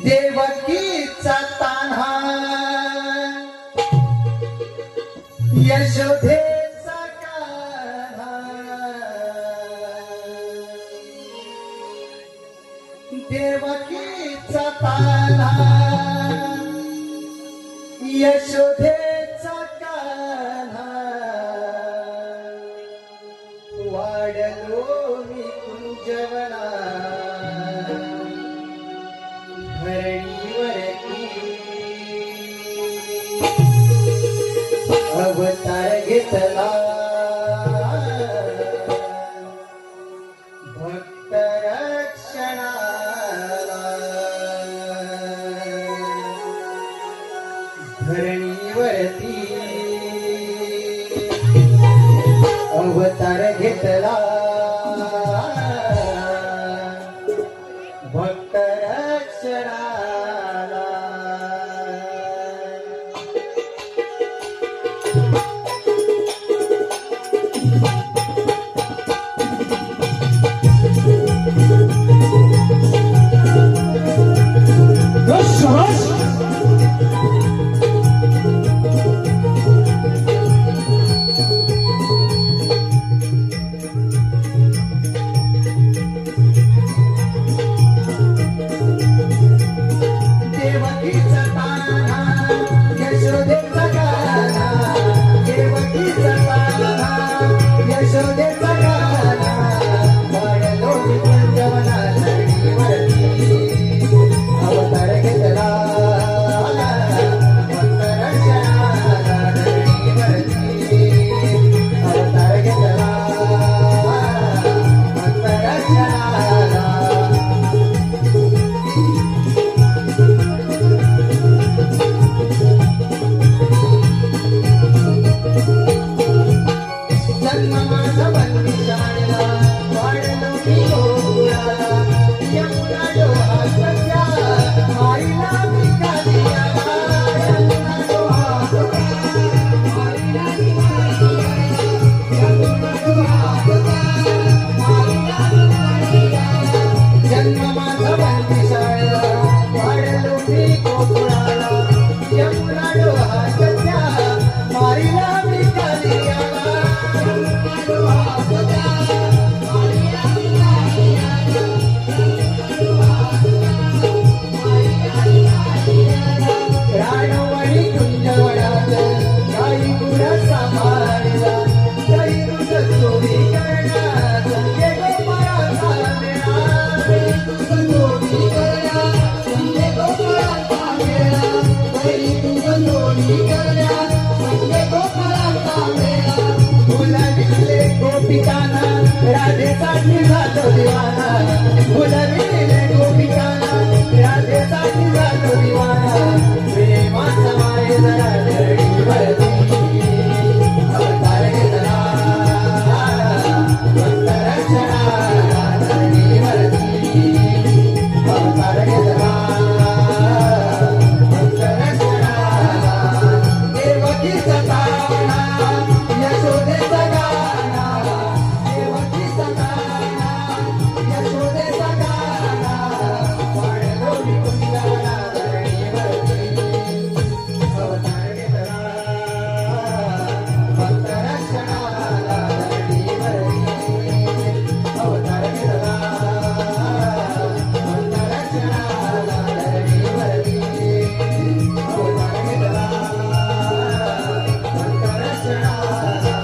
देवकीचा तान्हा यशोदेचा कान्हा देवकीचा तान्हा यशोदेचा कान्हा वाढलो मी कुंजवना धरणीवरती अवतार घेतला भक्त रक्षणाला धरणीवरती अवतार घेतला भक्त रक्षणाला देवकीचा तान्हा यशोदेचा कान्हा देवकीचा तान्हा यशोदेचा कान्हा वाढलो मी कुंजवना धरणीवरती अवतार घेतला भक्त रक्षणाला धरणीवरती अवतार घेतला भक्त रक्षणाला जन्म माझा बंदी शाळेला वाढलो मी गोकुळाला यमुना डोहा सध्या माईला मी कालियाला यमुना डोहा माईला मी कालियाला यमुना डोहा माईला मी कालियाला जन्म माझा बंदी शाळेला वाढलो मी गोकुळाला यमुना डोहा सध्या माईला मी कालियाला राणवणी कुंजवनात काही गुण सांभाळला काही तुझ चोरी करण्यात संगे गोपाळाचा मेळा काही तुझ चोरी करण्यात संगे गोपाळाचा मेळा काही तुझ चोरी करण्यात संगे गोपाळाचा मेळा गुलाबीले गोपिकांना राधेसाठी झालो दिवाना गुलाबीले गोपिकांना राधेसाठी झालो दिवाना प्रेमाचा माय जरा धरणीवरती अवतार घेतला भक्त रक्षणाला धरणीवरती अवतार घेतला भक्त रक्षणाला देवकीचा तान्हा यशोदेचा कान्हा देवकीचा कान्हा यशोदेचा कान्हा वाढलो मी कुंजवना धरणीवरती अवतार घेतला भक्त रक्षणाला धरणीवरती अवतार घेतला भक्त रक्षणाला धरणीवरती अवतार घेतला भक्त रक्षणाला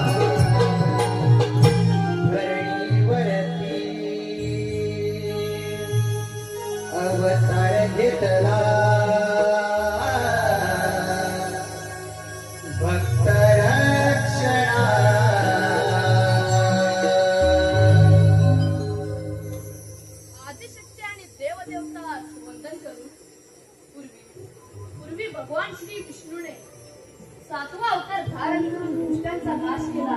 धरणीवरती अवतार घेतला भक्त रक्षणाला आदिशक्ती आणि देवदेवता वंदन करून पूर्वी भगवान श्री विष्णूने 7वा अवतार धारण करून दुष्टांचा नाश केला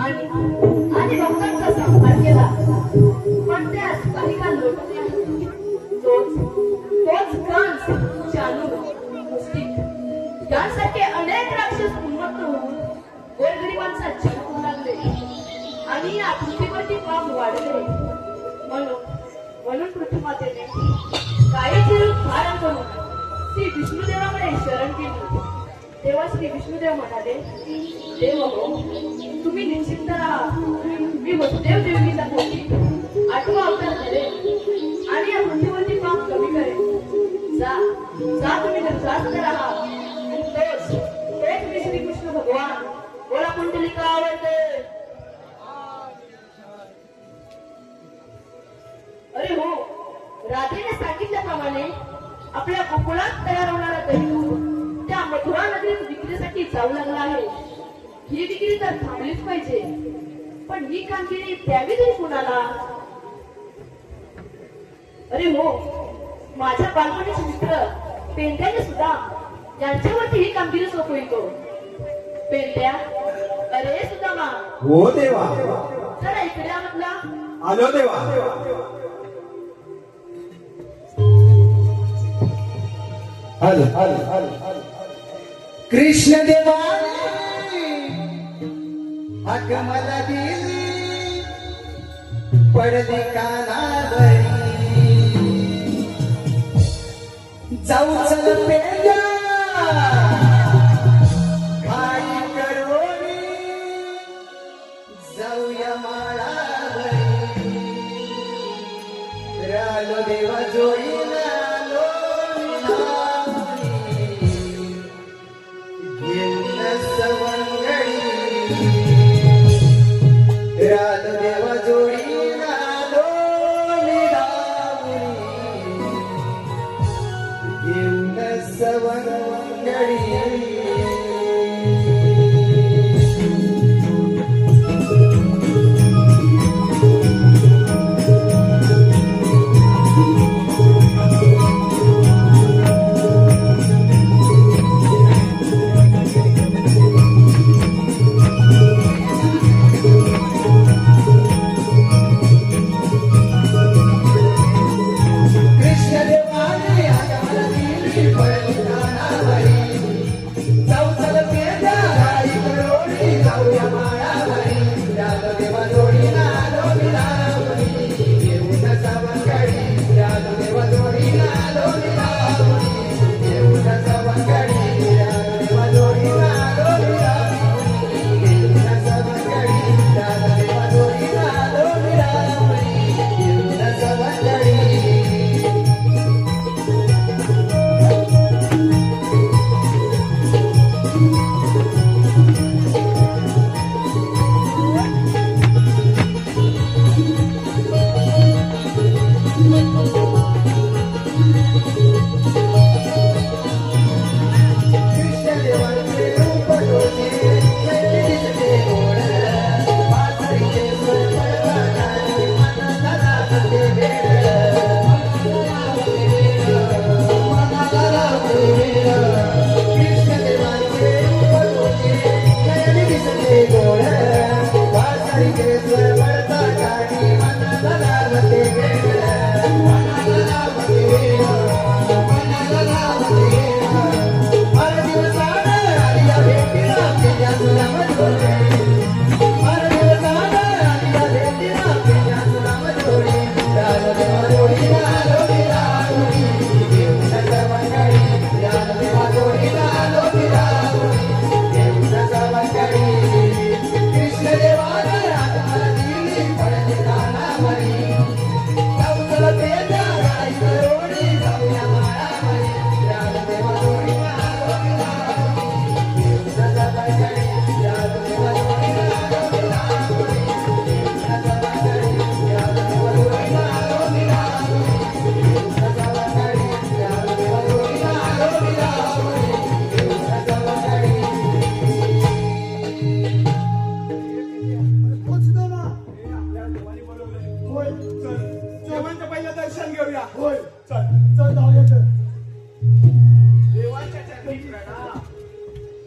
आणि भक्तांचा संहार केला पण त्यास काही काळ लोटले तोच कंस चालू मुस्तिक यासारखे अनेक राक्षस उन्मत्त होऊन गोरगरिबांचा जीव घेऊ लागले आणि या पृथ्वीवरती पाप वाढले म्हणून म्हणून पृथ्वीमातेने काळीचे रूप धारण करून श्री विष्णुदेवाकडे शरण केली. तेव्हा श्री विष्णुदेव म्हणाले, देव हो, तुम्ही निश्चिंत राहा. मी वसुदेव देवकीचा पोटी 8वा अवतार धरेन आणि या पृथ्वीवरची पाप कमी करेन. जा जा तुम्ही निर्धास्त राहा. तोच मी श्री कृष्ण भगवान. बोला कुंडलिका आवडते. अरे हो, राधेने सांगितल्याप्रमाणे आपल्या गोकुळात तयार होणारा दैवत त्या मथुरा नगरीत विक्रीसाठी जाऊ लागला आहे. ही विक्री तर थांबलीच पाहिजे, पण ही कामगिरी द्यावी तरी कुणाला? अरे हो, माझ्या बालपणीचे मित्र पेंट्याने सुद्धा यांच्यावरती ही कामगिरी सोपवितो. पेंट्या, अरे सुदामा, हो देवा. जरा इकडे आ म्हटला. आलो देवा. कृष्ण देवाने हाक मला दिली, पडदे कानावरी. जाऊ चल पेंड्या खाई करोनी, जाऊया माळावरी. रालो देवा जोडीला देवा जोडीला लोणी दामुरी, घेऊन सवंगडी.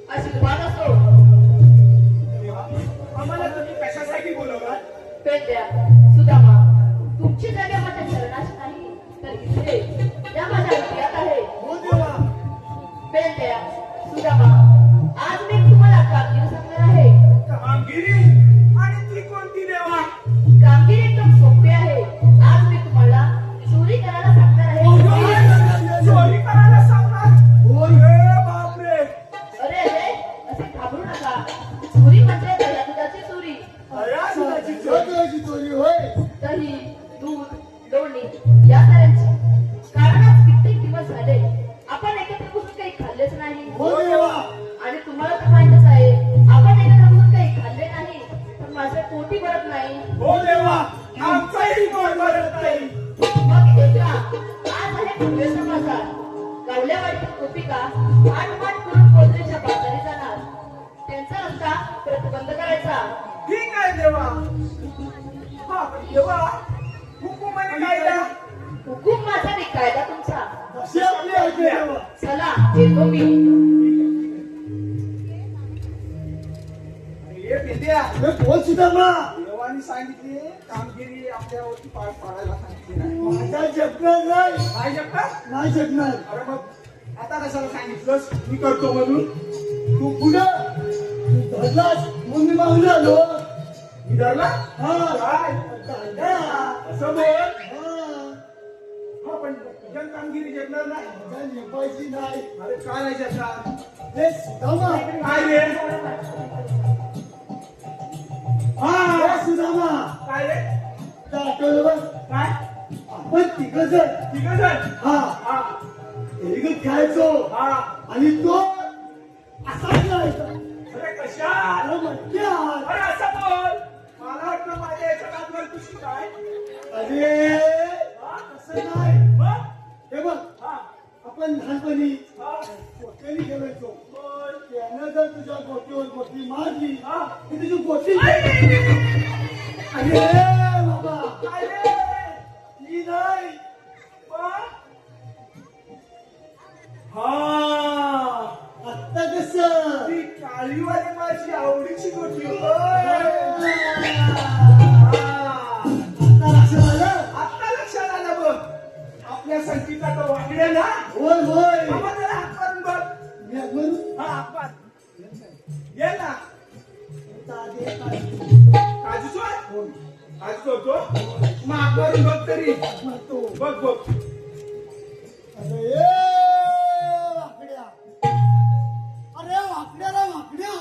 आशीर्वाद असो. आम्हाला तुम्ही कशासाठी बोलवलात? पेंड्या, सुदामा, तुमची जागा माझ्या शरणाशी नाही, तर इथे या माझ्या हृदयात आहे. हो देवा. पेंड्या, सुदामा, आज मी तुम्हाला कामगिरी सांगणार आहे. कामगिरी? आणि ती कोणती देवा? कामगिरी एकदम सोपी आहे. आज मी तुम्हाला आणि या साऱ्यांची. कारण आज कित्येक दिवस झाले आपण एकत्र बसून काही खाल्लेच नाही. हो देवा. आणि तुम्हाला तर माहितच आहे आपण एकत्र बसून काही खाल्ले नाही तर माझे पोटी भरत नाही. हो देवा, आमचाही पोट भरत नाही. मग ऐका, आज आहे पूर्वेचा बाजार. गावल्यावाडीतील गोपिका आटमाट करून कोथळीच्या बाजारी जाणार. त्यांचा रस्ता प्रतिबंध करायचा. ठीक आहे देवा. हा, पण देवा, हुकूम आणि कायदा. हुकूम माझा आणि कायदा तुमचा. अशी आपली ऐकू देवा. चला येतो मी. हे पिंट्या, हे कोण सुधारणा? देवानी सांगितली कामगिरी आपल्यावरती पार पाडायला सांगितली नाही. माझा जगणार नाही. नाही शकता? नाही जगणार. अरे मग आता कशाला सांगितलंस मी करतो म्हणून? तू पुढं तू धरलास म्हणून मी मागून आलो. मी धरला? हा. काय? दादा. असं बोल. हा. हा, पण तुझ्या कामगिरी जगणार नाही. माझा निभायची नाही. अरे काय नाही जगणार? हे सुदामा. काय रे? हे सुदामा. काय रे? त्या आठवलं बघ. काय? आपण तिघजण. ठीक आहे सर. हा. हा, एक खेळायचो हा. आणि तो असा खेळायचा. अरे कशा? अरे मज्जा. अरे असं बोल. मला वाटलं माझ्या याच्या हात घालतोस की काय? अरे हा? असं नाही. मग? हे बघ हा, आपण लहानपणी हा. गोट्याने खेळायचो. बोल. त्यानं जर तुझ्या गोटीवर गोटी मारली हा. की तुझी गोटी आई! अरे बाबा काय रे? ती नाही. मग? हा, आत्ता कसं ती काळीवाली माझी आवडीची गोटी होय. आत्ता लक्षात आलं. आता लक्षात आलं बघ. आपल्या संगीता तो वागले ना. होय होय. बाबा जरा हात मारून बघ. मी अगोदर हा, हात मार. ये ना. काजूचो आहे? काजूचो होतो? मग हात मारून बघ तरी. म्हणतो बघ बघ. अरे ए वाकड्या. अरे वाकड्याला वाकड्या.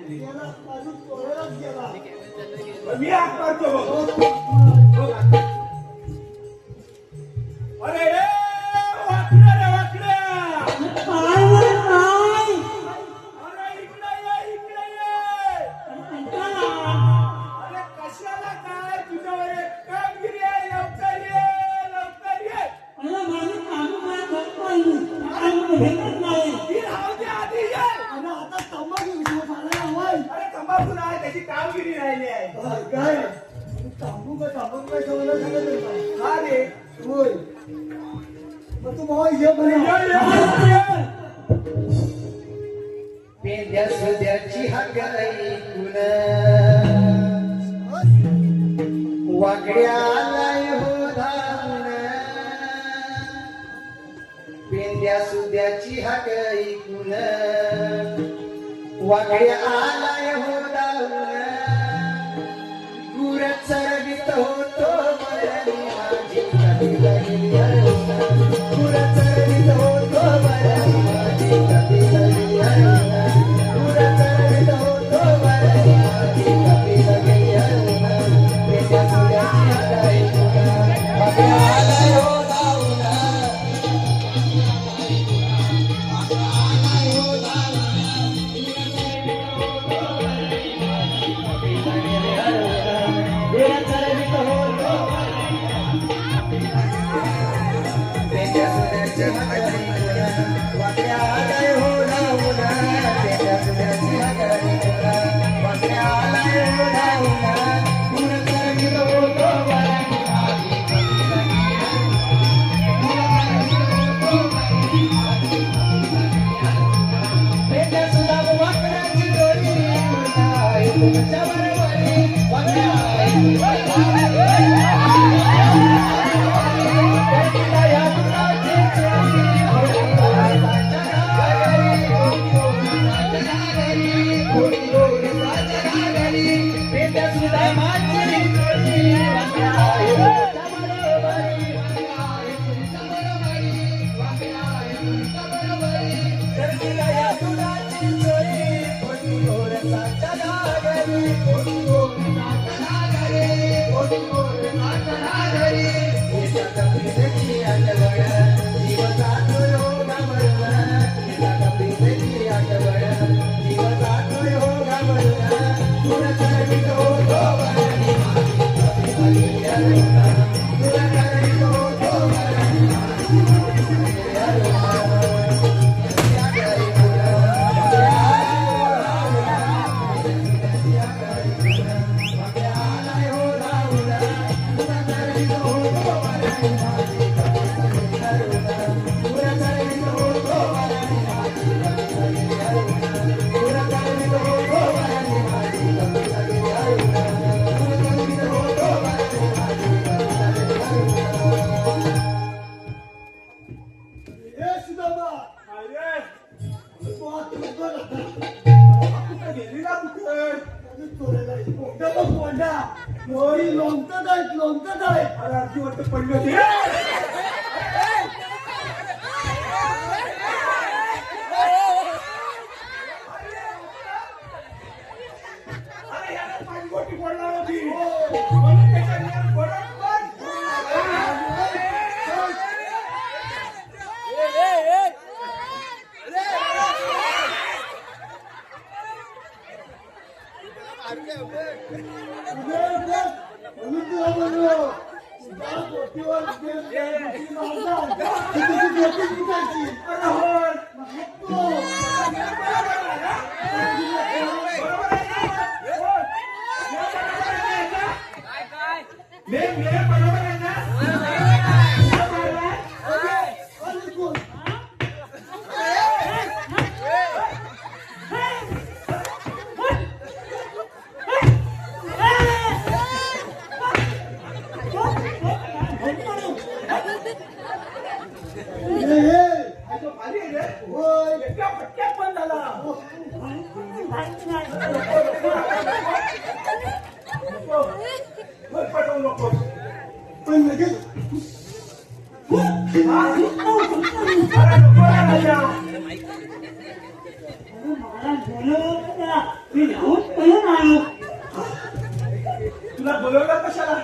त्याला अजून तोडायलाच गेला. मी हात मारतो बघ. बघ हात. अरे ए, वाकड्या रे वाकड्या. अरे इकडे ये, इकडे ये. अरे कशाला काय तुझ्यावर एक कामगिरी आहे. लवकर ये, लवकर ये. ही राहू दे, आधी ये. आणि आता तंबाखू विषय झाला होय. अरे तंबाखू नाही, त्याची कामगिरी राहिली आहे. काय तांबू काय ठेवलं सांगत हा रे. होय. मग तू भावा ये बरं. ये, ये. पेंद्या सुद्याची हाक ऐकून वाकड्या आलाय हो धावून. पेंद्या सुद्याची हाक ऐकून वाकड्या आलाय हो धावून. गुर चरवित होतो मरणी माझी कपिला गेली हरवून. गुर चरवित होतो मरणी माझी कपिला गेली हरवून. गुर चरवित होतो मरणी माझी कपिला गेली हरवून. पेंद्या सुद्याची हाक ऐकून वाकड्या आलाय हो धावून. आलाय हो काय अरे अर्धीवट पडली होती अरे याला माझी गोटी पडणार होती म्हणून त्याच्यात बरोबर म्हणून तुला बोललो त्या गोटीवर जे गोटी मारणार, ती तुझी गोटी फुटायची. अरे होय महत्व. बरोबर आहे ना आणि कोण? भारी आहे रे होय. एका फटक्यात पण झाला पटवू नको पण लगेच अरे नको रे राजा. तुला बोलवलं कशाला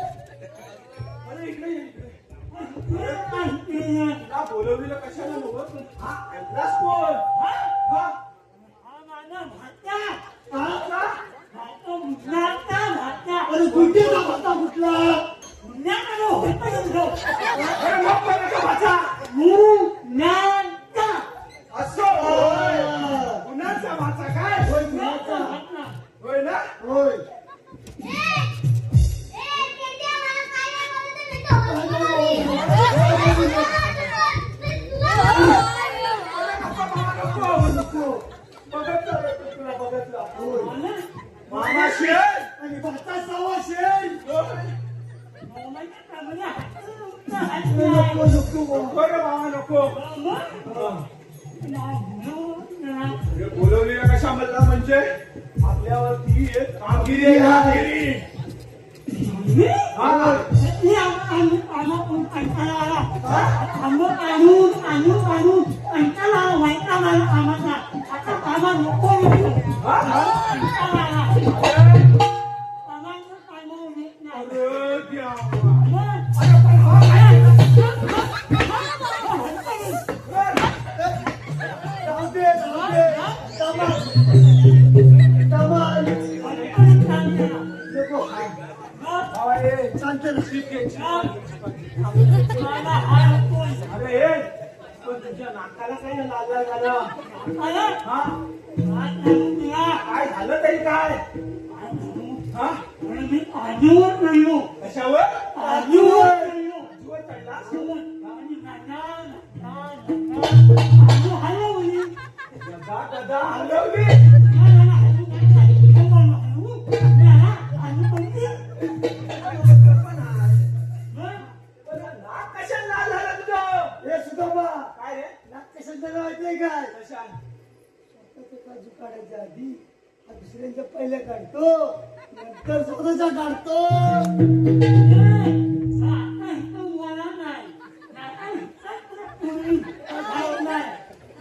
अरे इकडे ये, इकडे. तुला बोलवलेलं कशाला नव्हतं हा ऐकलास कोण हा अरे गुंडीचा भाता कुठला? अरे मग कोणाचा भाचा असो होय कुणाचा भाचा काय होय, गुन्ह्याचा. होय ना होय. नको बघितलं रे, तुला बघितलं होय. मामा शेर आणि भाता सव्वा शेर. नको नको. नको रे मामा नको अरे बोलवलेलं कशा म्हणला म्हणजे आपल्यावरती एक कामगिरी आहे कामगिरी हा अरे देवा. जाऊ दे, जाऊ दे. कमाल. कमाल. नको. बाबा ये शांत राहा. ठीक आहे अरे ये पण तुझ्या नाकाला काय लागला झालं हा काय झालं तरी काय हा कशावर आजूवर चढला गदा गदा हलवली पण नाक कशाला लाल झाला तुझं हे सुदामा, काय रे नाक कशाचं नाव ऐकलंय काय? कशा स्वतःचं काजू काढायच्या आधी हा दुसऱ्यांच्या पहिले काढतो, नंतर स्वतःचा काढतो.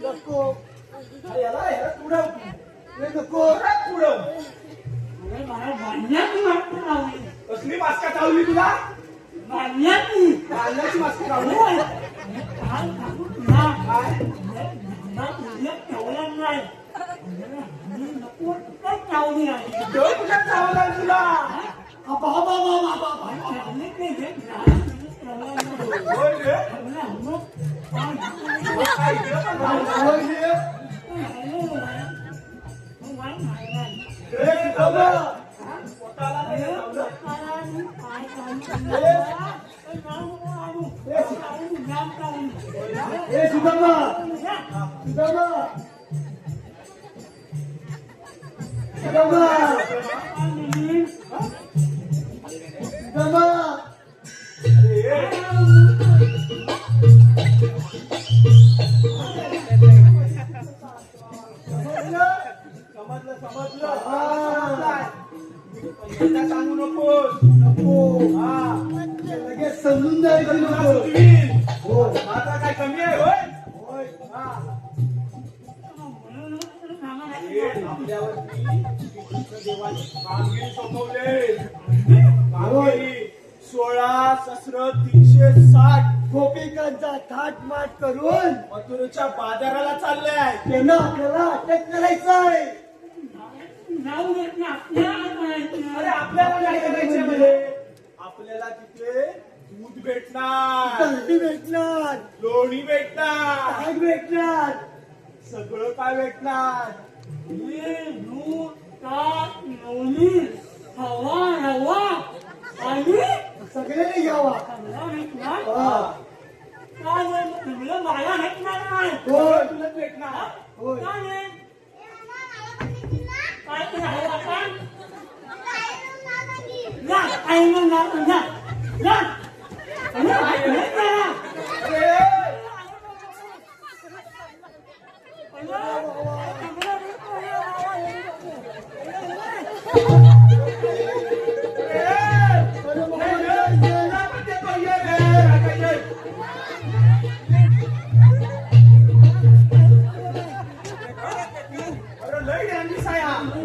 नको. याला पुढं हे नको. पुढं कसली मास्का चावली तुला कांद्याची मास्का चावली डोळ कुठे चावला तुला होय रे काय इकडं पण झालं? रे, चावलं. पोटाला नाही चावलं. हे सुदामा, सुदामा, सुदामा, सुदामा. समजलं हा. समजलाय. पहिल्यांदा सांगू नकोस. नको. हा. लगेच समजून जायचं तुला नको. सुचवील. हो. आता काय कमी आहे होय? होय. हा. हे आपल्यावरती कृष्णदेवाने कामगिरी सोपवले. कामगिरी 16 सहस्र 360 गोपिकांचा थाटमाट करून मथुरेच्या बाजाराला चाललाय. त्यांना आपल्याला अटक करायचंय. अरे आपल्याला काय करायचंय म्हणजे? आपल्याला तिथे दूध भेटणार, दही भेटणार, लोणी भेटणार, ताक भेटणार, सगळं काय भेटणार. सगळ्यांनी घ्यावा. हा. होय. तुला भेटणार. होय.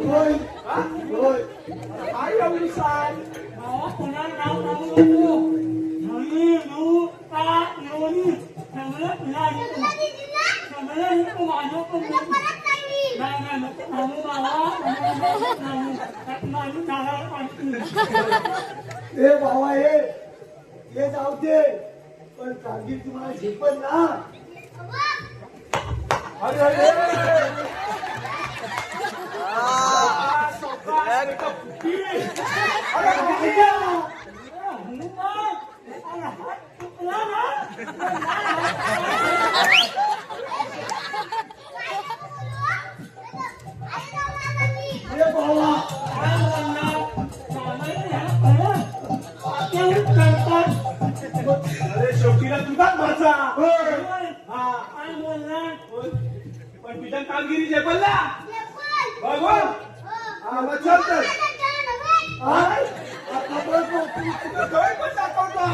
होय. होय. ए भावा हे जाऊ दे, पण कामगिरी तुम्हाला झेपत ना. ए भावा अरे शेवटीला तुझाच माझा. होय. हा. पण तुझ्या कामगिरी झेपला बघ बघ. हा मग चल तर. हा? आता बघ तू. डोळे पण दाखवतो.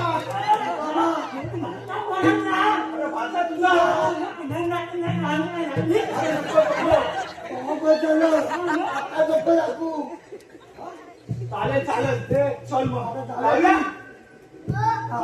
अरे माझा तुझा. भावा झालं. आता नको दाखवू. चालेल चालेल ते चल मग. झालं. हा.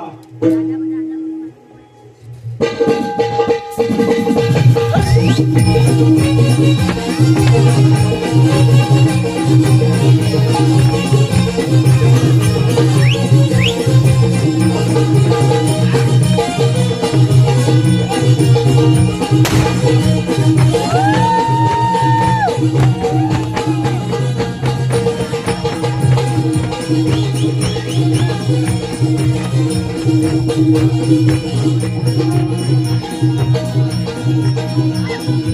Thank you.